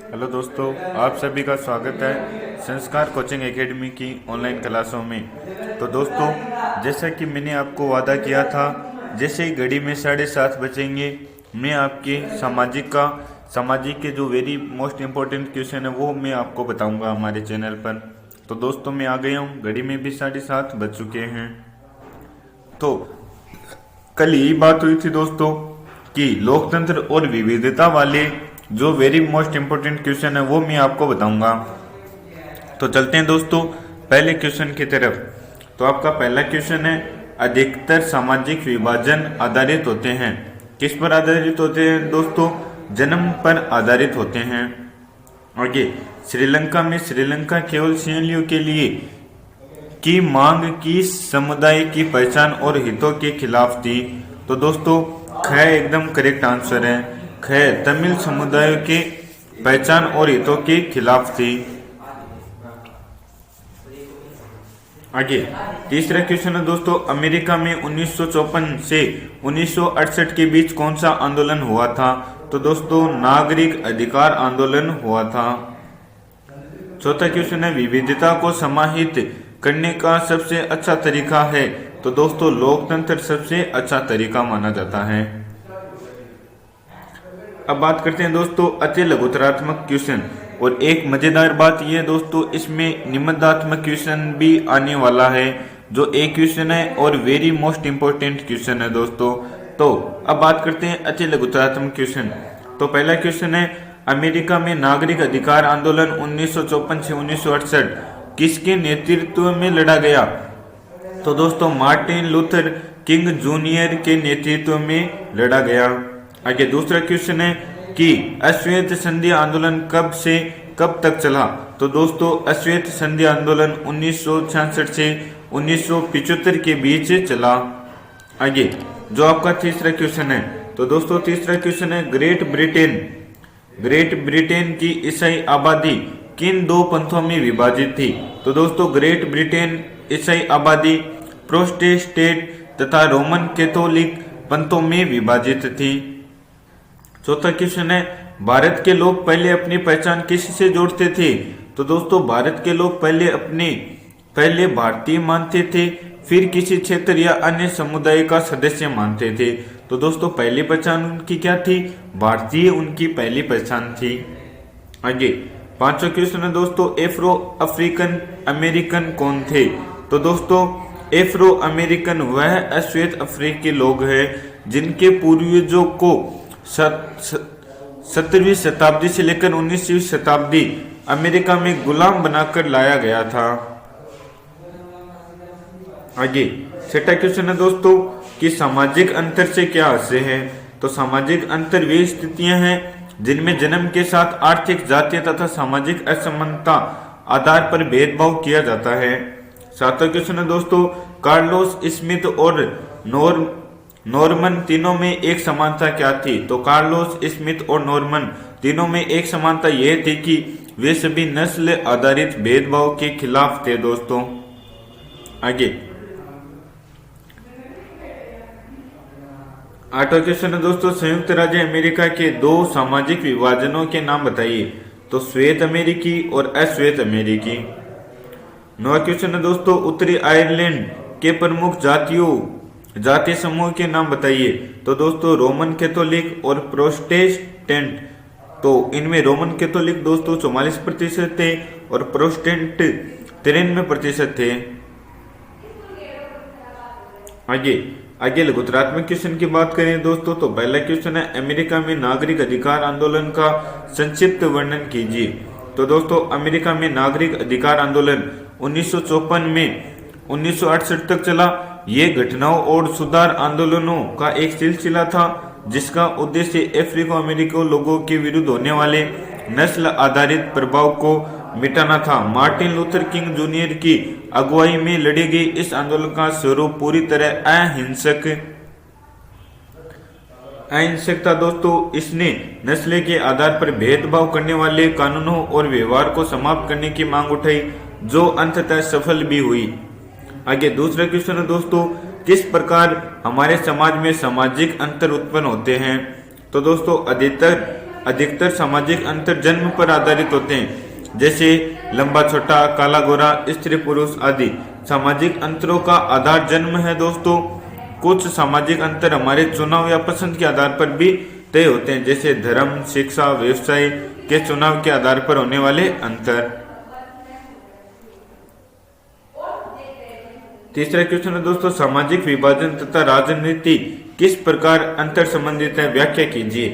Hello दोस्तों, आप सभी का स्वागत है संस्कार कोचिंग एकेडमी की ऑनलाइन क्लासों में। तो दोस्तों, जैसा कि मैंने आपको वादा किया था, जैसे ही घड़ी में 7:30 बजेंगे मैं आपके सामाजिक के जो वेरी मोस्ट इम्पोर्टेंट क्वेश्चन है वो मैं आपको बताऊंगा हमारे चैनल पर। तो दोस्तों, मैं आ गया हूँ, घड़ी में भी 7:30 बज चुके हैं। तो कल यही बात हुई थी दोस्तों कि लोकतंत्र और विविधता वाले जो वेरी मोस्ट इम्पोर्टेंट क्वेश्चन है वो मैं आपको बताऊंगा। तो चलते हैं दोस्तों पहले क्वेश्चन की तरफ। तो आपका पहला क्वेश्चन है, अधिकतर सामाजिक विभाजन आधारित होते हैं। किस पर आधारित होते हैं दोस्तों? जन्म पर आधारित होते हैं। आगे, श्रीलंका में श्रीलंका केवल सिंहलियों के लिए की मांग की समुदाय की पहचान और हितों के खिलाफ थी। तो दोस्तों ख एकदम करेक्ट आंसर है। ख तमिल समुदाय के पहचान और हितों के खिलाफ थी। आगे, तीसरा क्वेश्चन है दोस्तों, अमेरिका में 1954 से 1968 के बीच कौन सा आंदोलन हुआ था? तो दोस्तों नागरिक अधिकार आंदोलन हुआ था। चौथा क्वेश्चन है, विविधता को समाहित करने का सबसे अच्छा तरीका है? तो दोस्तों लोकतंत्र सबसे अच्छा तरीका माना जाता है। अब बात करते हैं दोस्तों अति लघुतरात्मक क्वेश्चन। और एक मजेदार बात यह है दोस्तों, इसमें निबंधात्मक क्वेश्चन भी आने वाला है, जो एक क्वेश्चन है और वेरी मोस्ट इंपोर्टेंट क्वेश्चन है दोस्तों। तो अब बात करते हैं अति लघुतरात्मक क्वेश्चन। तो पहला क्वेश्चन है, अमेरिका में नागरिक अधिकार आंदोलन 1954 से 1968 किसके नेतृत्व में लड़ा गया? तो दोस्तों मार्टिन लूथर किंग जूनियर के नेतृत्व में लड़ा गया। आगे दूसरा क्वेश्चन है कि अश्वेत संधि आंदोलन कब से कब तक चला? तो दोस्तों अश्वेत संधि आंदोलन 1966 से 1975 के बीच चला। आगे जो आपका तीसरा क्वेश्चन है, तो दोस्तों तीसरा क्वेश्चन है, ग्रेट ब्रिटेन की ईसाई आबादी किन दो पंथों में विभाजित थी? तो दोस्तों ग्रेट ब्रिटेन ईसाई आबादी प्रोटेस्टेंट तथा रोमन कैथोलिक पंथों में विभाजित थी। चौथा क्वेश्चन है, भारत के लोग पहले अपनी पहचान किससे जोड़ते थे? तो दोस्तों भारत के लोग पहले भारतीय मानते थे, फिर किसी क्षेत्र या अन्य समुदाय का सदस्य मानते थे। तो दोस्तों पहली पहचान उनकी क्या थी? भारतीय उनकी पहली पहचान थी। आगे पांचवा क्वेश्चन है दोस्तों, एफ्रो अफ्रीकन अमेरिकन कौन थे? तो दोस्तों एफ्रो अमेरिकन वह अश्वेत अफ्रीकी लोग हैं जिनके पूर्वजों को 17वीं शताब्दी से लेकर 19वीं शताब्दी अमेरिका में गुलाम बनाकर लाया गया था। आगे छठा क्वेश्चन है दोस्तों कि सामाजिक अंतर से क्या आशय है? तो सामाजिक अंतर वे स्थितियां हैं जिनमें जन्म के साथ आर्थिक, जातीय तथा सामाजिक असमानता आधार पर भेदभाव किया जाता है। सातवां क्वेश्चन है दोस्तों, कार्लोस स्मिथ और नॉर्मन तीनों में एक समानता क्या थी? तो कार्लोस स्मिथ और नॉर्मन तीनों में एक समानता यह थी कि वे सभी नस्ल आधारित भेदभाव के खिलाफ थे दोस्तों। आगे आठवां क्वेश्चन है दोस्तों, संयुक्त राज्य अमेरिका के दो सामाजिक विभाजनों के नाम बताइए? तो श्वेत अमेरिकी और अश्वेत अमेरिकी। नौवां क्वेश्चन है दोस्तों, उत्तरी आयरलैंड के प्रमुख जातीय समूह के नाम बताइए? तो दोस्तों रोमन कैथोलिक और प्रोटेस्टेंट। तो इनमें रोमन कैथोलिक दोस्तों 44% थे और प्रोटेस्टेंट 93% थे। आगे लघुतरात्मक क्वेश्चन की बात करें दोस्तों, तो पहला क्वेश्चन है, अमेरिका में नागरिक अधिकार आंदोलन का संक्षिप्त वर्णन कीजिए? तो दोस्तों अमेरिका में नागरिक अधिकार आंदोलन 1954 में 1968 तक चला। ये घटनाओं और सुधार आंदोलनों का एक सिलसिला था जिसका उद्देश्य अफ्रीको अमेरिकी लोगों के विरुद्ध होने वाले नस्ल आधारित प्रभाव को मिटाना था। मार्टिन लूथर किंग जूनियर की अगुवाई में लड़ी गई इस आंदोलन का स्वरूप पूरी तरह अहिंसक था दोस्तों। इसने नस्ल के आधार पर भेदभाव करने वाले कानूनों और व्यवहार को समाप्त करने की मांग उठाई, जो अंततः सफल भी हुई। आगे दूसरा क्वेश्चन है दोस्तों, किस प्रकार हमारे समाज में सामाजिक अंतर उत्पन्न होते हैं? तो दोस्तों अधिकतर सामाजिक अंतर जन्म पर आधारित होते हैं, जैसे लंबा छोटा, काला गोरा, स्त्री पुरुष आदि। सामाजिक अंतरों का आधार जन्म है दोस्तों। कुछ सामाजिक अंतर हमारे चुनाव या पसंद के आधार पर भी तय होते हैं, जैसे धर्म, शिक्षा, व्यवसाय के चुनाव के आधार पर होने वाले अंतर। तीसरा क्वेश्चन है दोस्तों, सामाजिक विभाजन तथा राजनीति किस प्रकार अंतर संबंधित है, व्याख्या कीजिए।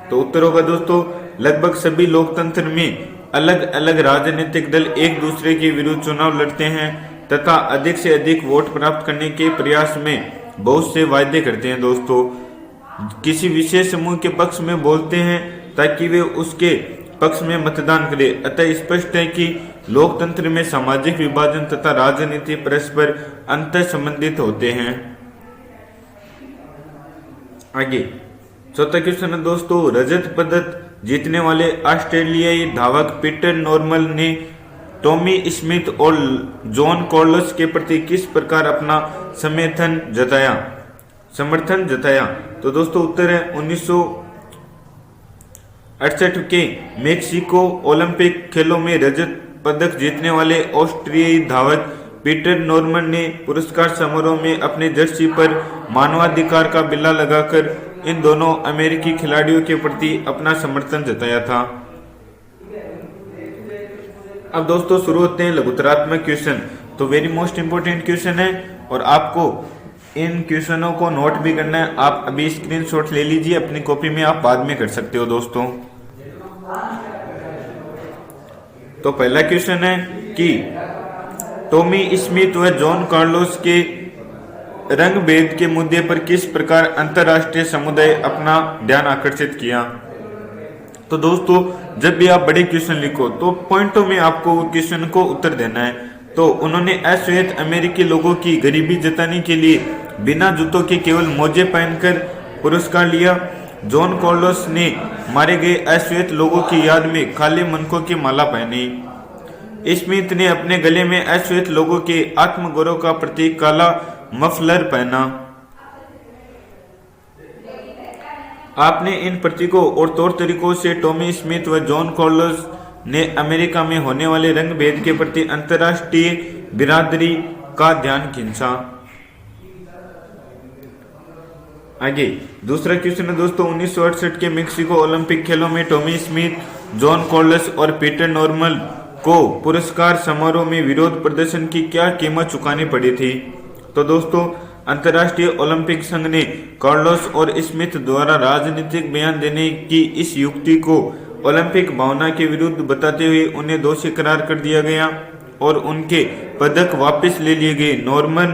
तो उत्तर होगा दोस्तों, लगभग सभी लोकतंत्र में अलग अलग राजनीतिक दल एक दूसरे के विरुद्ध चुनाव लड़ते हैं तथा अधिक से अधिक वोट प्राप्त करने के प्रयास में बहुत से वायदे करते हैं दोस्तों। किसी विशेष समूह के पक्ष में बोलते हैं ताकि वे उसके पक्ष में मतदान करें। अतः स्पष्ट है कि लोकतंत्र में सामाजिक विभाजन तथा राजनीति परस्पर अंतर संबंधित होते हैं। आगे चौथा क्वेश्चन है दोस्तों, रजत पदक जीतने वाले ऑस्ट्रेलियाई धावक पीटर नॉर्मन ने टॉमी स्मिथ और जॉन कार्लोस के प्रति किस प्रकार अपना समर्थन जताया। तो दोस्तों उत्तर है 1968 के मेक्सिको ओलंपिक खेलों में रजत पदक जीतने वाले ऑस्ट्रियाई धावक पीटर नॉर्मन ने पुरस्कार समारोह में अपने जर्सी पर मानवाधिकार का बिल्ला लगाकर इन दोनों अमेरिकी खिलाड़ियों के प्रति अपना समर्थन जताया था। अब दोस्तों शुरू होते हैं लघुतरात्मक क्वेश्चन। तो वेरी मोस्ट इंपोर्टेंट क्वेश्चन है और आपको इन क्वेश्चनों को नोट भी करना है। आप अभी स्क्रीनशॉट ले लीजिए, अपनी कॉपी में आप बाद में कर सकते हो दोस्तों। तो पहला क्वेश्चन है कि टॉमी स्मिथ व जॉन कार्लोस के रंग भेद के मुद्दे पर किस प्रकार अंतरराष्ट्रीय समुदाय अपना ध्यान आकर्षित किया। तो दोस्तों जब भी आप बड़े क्वेश्चन लिखो तो पॉइंटों में आपको क्वेश्चन को उत्तर देना है। तो उन्होंने अश्वेत अमेरिकी लोगों की गरीबी जताने के लिए बिना जूतों के केवल मोजे पहनकर पुरस्कार लिया। जॉन कार्लोस ने मारे गए अश्वेत लोगों की याद में काले मनकों की माला पहनी। स्मिथ ने अपने गले में अश्वेत लोगों के आत्मगौरव का प्रतीक काला मफलर पहना। आपने इन प्रतीकों और तौर तरीकों से टॉमी स्मिथ व जॉन कार्लोस ने अमेरिका में होने वाले रंग भेद के प्रति अंतर्राष्ट्रीय बिरादरी का ध्यान खींचा। आगे दूसरा क्वेश्चन है दोस्तों, 1968 के मेक्सिको ओलंपिक खेलों में टॉमी स्मिथ, जॉन कार्लोस और पीटर नॉर्मन को पुरस्कार समारोह में विरोध प्रदर्शन की क्या कीमत चुकानी पड़ी थी। तो दोस्तों अंतर्राष्ट्रीय ओलंपिक संघ ने कार्लोस और स्मिथ द्वारा राजनीतिक बयान देने की इस युक्ति को ओलंपिक भावना के विरुद्ध बताते हुए उन्हें दोषी करार कर दिया गया और उनके पदक वापस ले लिए गए। नॉर्मन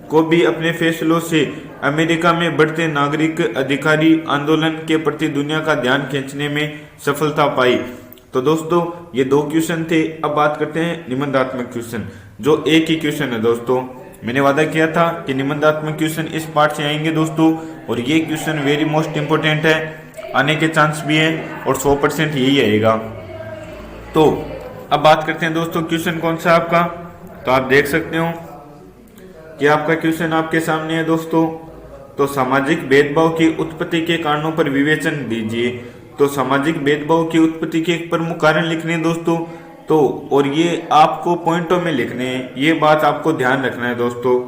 को भी अपने फैसलों से अमेरिका में बढ़ते नागरिक अधिकारी आंदोलन के प्रति दुनिया का ध्यान खींचने में सफलता पाई। तो दोस्तों ये दो क्वेश्चन थे। अब बात करते हैं निबंधात्मक क्वेश्चन, जो एक ही क्वेश्चन है दोस्तों। मैंने वादा किया था कि निबंधात्मक क्वेश्चन इस पार्ट से आएंगे दोस्तों, और ये क्वेश्चन वेरी मोस्ट इंपोर्टेंट है, आने के चांस भी है और 100% यही आएगा। तो अब बात करते हैं दोस्तों क्वेश्चन कौन सा आपका। तो आप देख सकते हो कि आपका क्वेश्चन आपके सामने है दोस्तों। तो सामाजिक भेदभाव की उत्पत्ति के कारणों पर विवेचन दीजिए। तो सामाजिक भेदभाव की उत्पत्ति के एक प्रमुख कारण लिखने हैं दोस्तों। तो और ये आपको पॉइंटों में लिखने हैं, ये बात आपको ध्यान रखना है दोस्तों।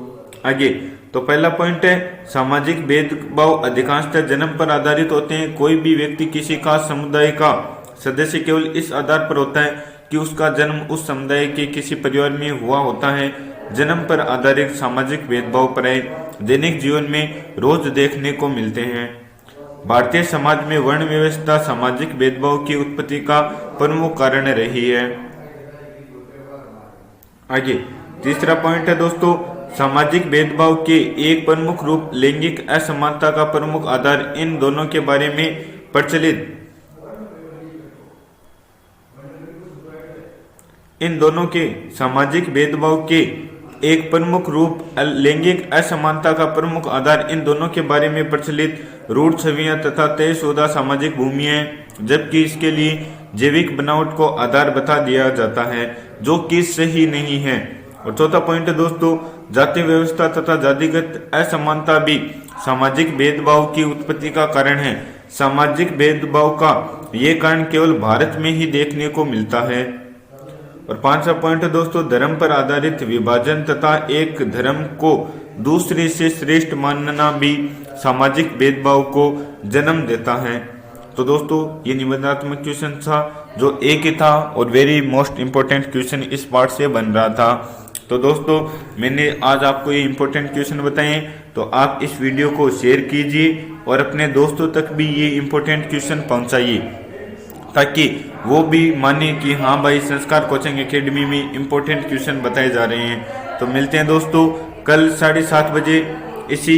आगे तो पहला पॉइंट है, सामाजिक भेदभाव अधिकांशतः जन्म पर आधारित होते हैं। कोई भी व्यक्ति किसी खास समुदाय का सदस्य केवल इस आधार पर होता है कि उसका जन्म उस समुदाय के किसी परिवार में हुआ होता है। जन्म पर आधारित सामाजिक भेदभाव प्राय दैनिक जीवन में रोज देखने को मिलते हैं। भारतीय समाज में वर्ण व्यवस्था सामाजिक भेदभाव की उत्पत्ति का प्रमुख कारण रही है। आगे तीसरा पॉइंट है दोस्तों, सामाजिक भेदभाव के एक प्रमुख रूप लैंगिक असमानता का प्रमुख आधार इन दोनों के बारे में प्रचलित इन दोनों के सामाजिक भेदभाव के एक प्रमुख रूप लैंगिक असमानता का प्रमुख आधार इन दोनों के बारे में प्रचलित रूढ़ छवियां तथा तयशुदा सामाजिक भूमियां, जबकि इसके लिए जैविक बनावट को आधार बता दिया जाता है, जो कि सही नहीं है। और चौथा पॉइंट है दोस्तों, जाति व्यवस्था तथा जातिगत असमानता भी सामाजिक भेदभाव की उत्पत्ति का कारण है। सामाजिक भेदभाव का ये कारण केवल भारत में ही देखने को मिलता है। और पांचवा पॉइंट है दोस्तों, धर्म पर आधारित विभाजन तथा एक धर्म को दूसरे से श्रेष्ठ मानना भी सामाजिक भेदभाव को जन्म देता है। तो दोस्तों ये निबंधात्मक क्वेश्चन था जो एक ही था और वेरी मोस्ट इम्पोर्टेंट क्वेश्चन इस पार्ट से बन रहा था। तो दोस्तों मैंने आज आपको ये इम्पोर्टेंट क्वेश्चन बताए, तो आप इस वीडियो को शेयर कीजिए और अपने दोस्तों तक भी ये इम्पोर्टेंट क्वेश्चन पहुंचाइए ताकि वो भी माने कि हाँ भाई संस्कार कोचिंग एकेडमी में इम्पोर्टेंट क्वेश्चन बताए जा रहे हैं। तो मिलते हैं दोस्तों कल 7:30 बजे इसी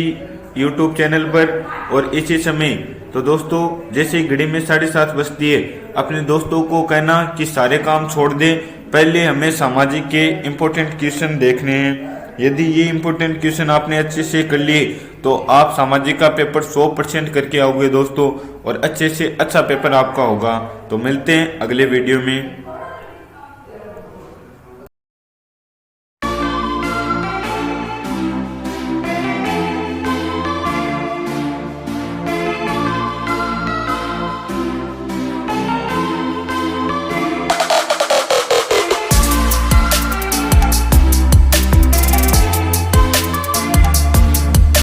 YouTube चैनल पर और इसी समय। तो दोस्तों जैसे ही घड़ी में 7:30 बजती है, अपने दोस्तों को कहना कि सारे काम छोड़ दें, पहले हमें सामाजिक के इम्पोर्टेंट क्वेश्चन देखने हैं। यदि ये इम्पोर्टेंट क्वेश्चन आपने अच्छे से कर लिए तो आप सामाजिक का पेपर 100% करके आओगे दोस्तों, और अच्छे से अच्छा पेपर आपका होगा। तो मिलते हैं अगले वीडियो में।